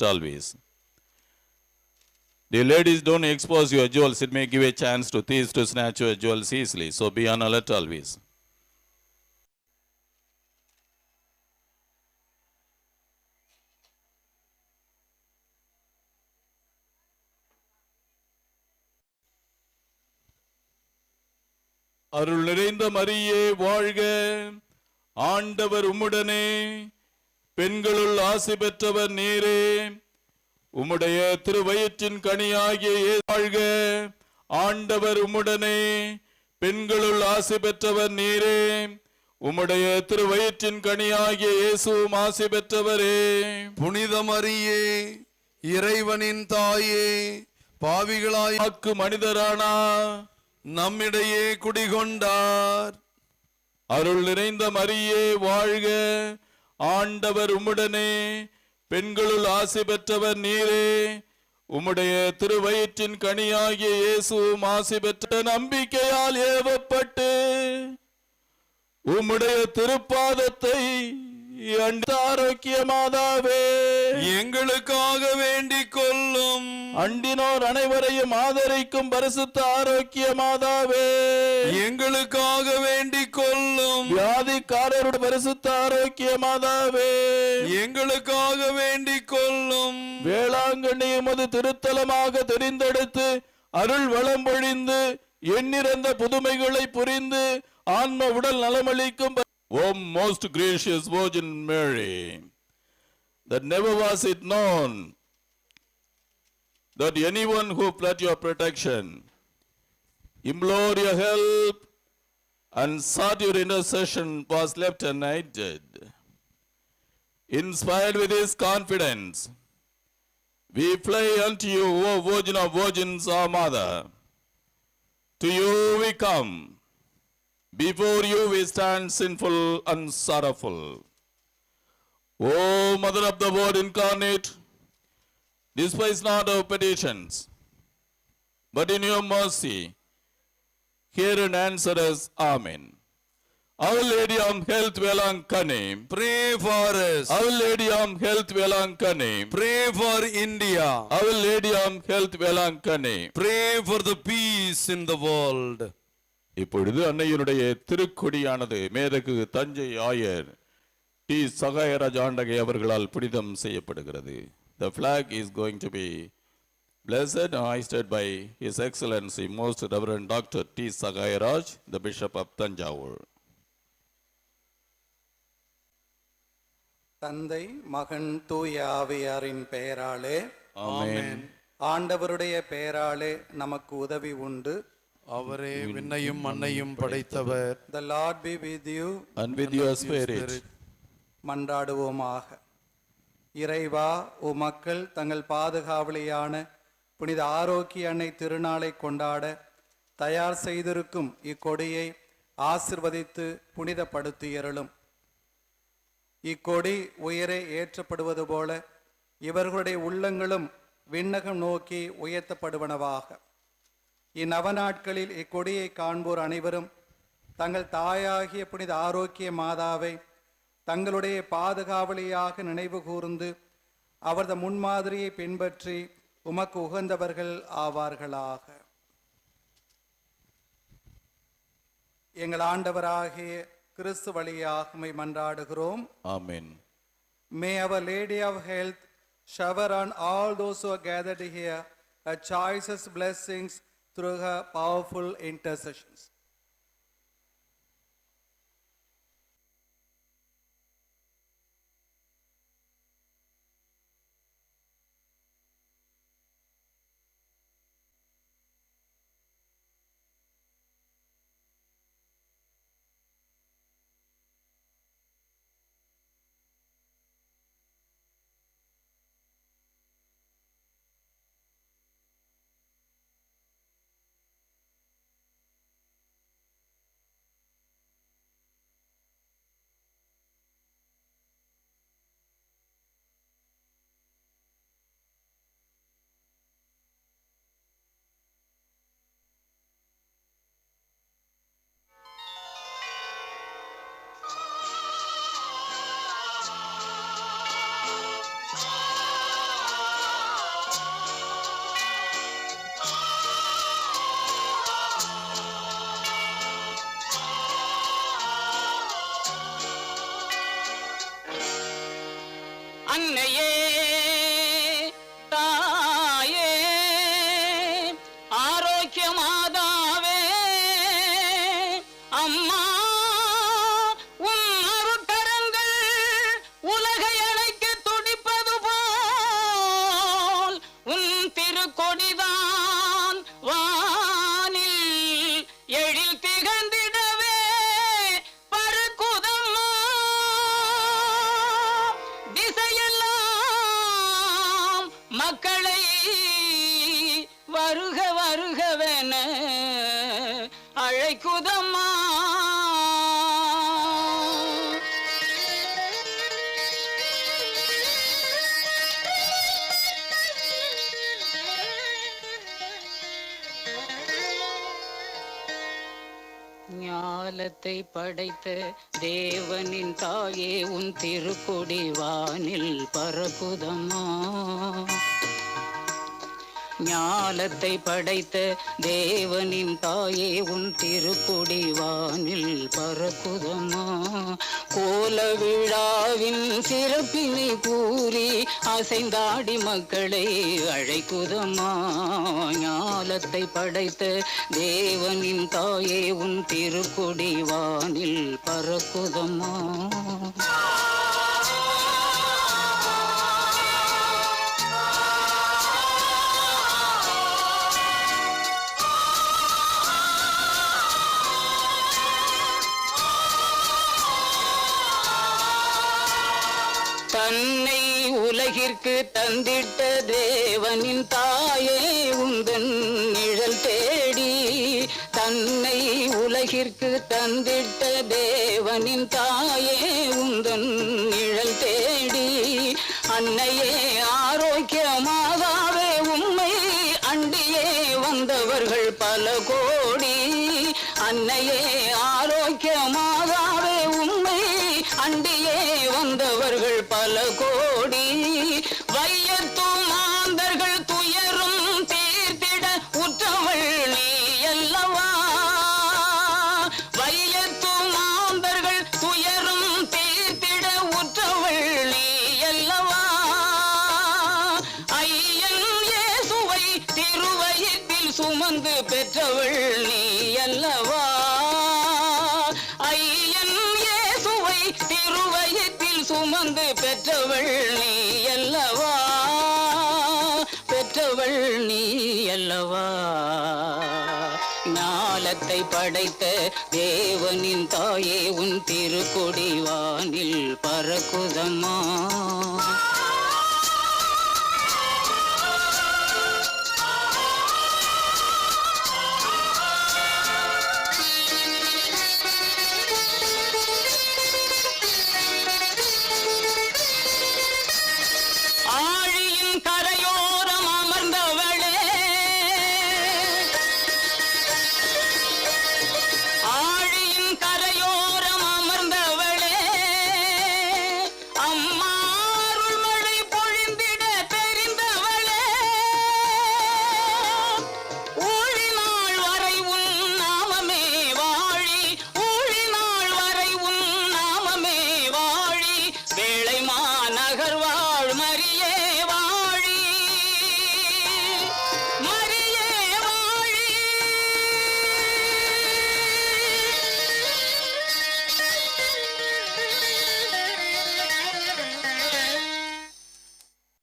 always. The ladies, don't expose your jewels. It may give a chance to thieves to snatch your jewels easily. So be on alert always. அருள் நிறைந்த மரியே வாழ்க, ஆண்டவர் உம்முடனே, பெண்களுள் ஆசி பெற்றவர் நீரே, உம்முடைய திருவயிற்றின் கனியாகிய வாழ்க, ஆண்டவர் உம்முடனே, பெண்களுள் ஆசி பெற்றவர் நீரே, உம்முடைய திருவயிற்றின் கனியாகிய இயேசுவும் ஆசி பெற்றவரே. புனித மரியே, இறைவனின் தாயே, பாவிகளாய் மனிதரானா நம்மிடையே குடிகொண்டார். அருள் நிறைந்த மரியே வாழ்க, ஆண்டவர் உம்முடனே, பெண்களுள் ஆசி பெற்றவர் நீரே, உம்முடைய திருவயிற்றின் கனியாகிய இயேசுவும் ஆசி பெற்ற. நம்பிக்கையால் ஏவப்பட்டு உம்முடைய திருப்பாதத்தை ஆரோக்கிய மாதாவே எங்களுக்காக வேண்டிக் கொள்ளும். அண்டினோர் அனைவரையும் ஆதரிக்கும் பரிசுத்த ஆரோக்கிய மாதாவே எங்களுக்காக வேண்டிக் கொள்ளும். வியாதிக்காரருடைய பரிசுத்த ஆரோக்கிய மாதாவே எங்களுக்காக வேண்டிக் கொள்ளும். வேளாங்கண்ணி எமது திருத்தலமாக தெரிந்தெடுத்து அருள் வளம் பொழிந்து எண்ணிறந்த புதுமைகளை புரிந்து ஆன்ம உடல் நலமளிக்கும் O most gracious Virgin Mary, that never was it known that anyone who fled your protection, implored your help, and sought your intercession was left unaided. Inspired with this confidence, we fly unto you, O Virgin of Virgins, our Mother. To you we come. Before you we stand sinful and sorrowful. O Mother of the Word incarnate, despise not our petitions, but in your mercy, hear and answer us. Amen. Our Lady of Health Velankane, pray for us. Our Lady of Health Velankane, pray for India. Our Lady of Health Velankane, pray for the peace in the world. இப்பொழுது அன்னையினுடைய திருக்கொடியானது மேதகு தஞ்சை ஆயர் D Sahayaraj ஆண்டகை அவர்களால் புனிதம் செய்யப்படுகிறது. The flag is going to be blessed and hoisted by His Excellency Most Reverend Dr. T. Sagayaraj, the Bishop of Tanjavur. தந்தை மகன் தூய ஆவியாரின் பெயராலே ஆமென். ஆண்டவருடைய பெயராலே நமக்கு உதவி உண்டு. அவரே விண்ணையும் மண்ணையும் படைத்தவர். The Lord be with you and with your spirit. மன்றாடுவோமாக. இறைவா, உமக்கள் தங்கள் பாதுகாவலியான புனித ஆரோக்கிய அன்னை திருநாளை கொண்டாட தயார் செய்திருக்கும் இக்கொடியை ஆசிர்வதித்து புனிதப்படுத்தியருளும். இக்கொடி உயரே ஏற்றப்படுவது போல இவர்களுடைய உள்ளங்களும் விண்ணகம் நோக்கி உயர்த்தப்படுவனவாக. இந்நவநாட்களில் இக்கொடியை காண்போர் அனைவரும் தங்கள் தாயாகிய புனித ஆரோக்கிய மாதாவை தங்களுடைய பாதுகாவலியாக நினைவு கூர்ந்து அவரது முன்மாதிரியை பின்பற்றி உமக்கு உகந்தவர்கள் ஆவார்களாக. எங்கள் ஆண்டவராகிய கிறிஸ்து வழியாக உம்மை மன்றாடுகிறோம். ஆமென். May our Lady of Health shower on all those who are gathered here her choicest blessings through her powerful intercessions. மக்களை வருக வருகவென அழைக்குதம்மா. ஞாலத்தை படைத்த தேவனின் தாயே உன் திருக்கொடி வானில் பறக்குதம்மா. ஞாலத்தை படைத்த தேவனின் தாயே உன் திருக்கொடி வானில் பறக்குதம்மா. கோல விழாவின் சிறப்பினை கூறி அசைந்தாடி மக்களை அழைக்குதம்மா. ஞாலத்தை படைத்த தேவனின் தாயே உன் திருக்கொடி வானில் பறக்குதம்மா. தன்னை உலகிற்கு தந்திட்ட தேவனின் தாயே உந்தன் நிழல் தேடி. தன்னை உலகிற்கு தந்திட்ட தேவனின் தாயே உந்தன் நிழல் தேடி. அன்னையே ஆரோக்கியமாகவே உம்மை அண்டியே வந்தவர்கள் பல கோடி. அன்னையே ஆரோக்கியமாகவே உம்மை அண்டியே வந்தவர்கள் பல கோடி. வையத்து மாந்தர்கள் துயரும் தீர்த்திட உற்றவள் நீ அல்லவா. வையத்து மாந்தர்கள் துயரும் தீர்த்திட உற்றவள் நீ அல்லவா. ஐயன் இயேசுவை திருவயிற்றில் சுமந்து பெற்றவள் நீ அல்லவா. ஐயன் இயேசுவை திருவயிற்றில் சுமந்து பெற்றவள் நீ அல்லவா. பெற்றவள் நீ அல்லவா. ஞாலத்தை படைத்த தேவனின் தாயே உன் திருக்கொடி வானில் பறக்குதம்மா.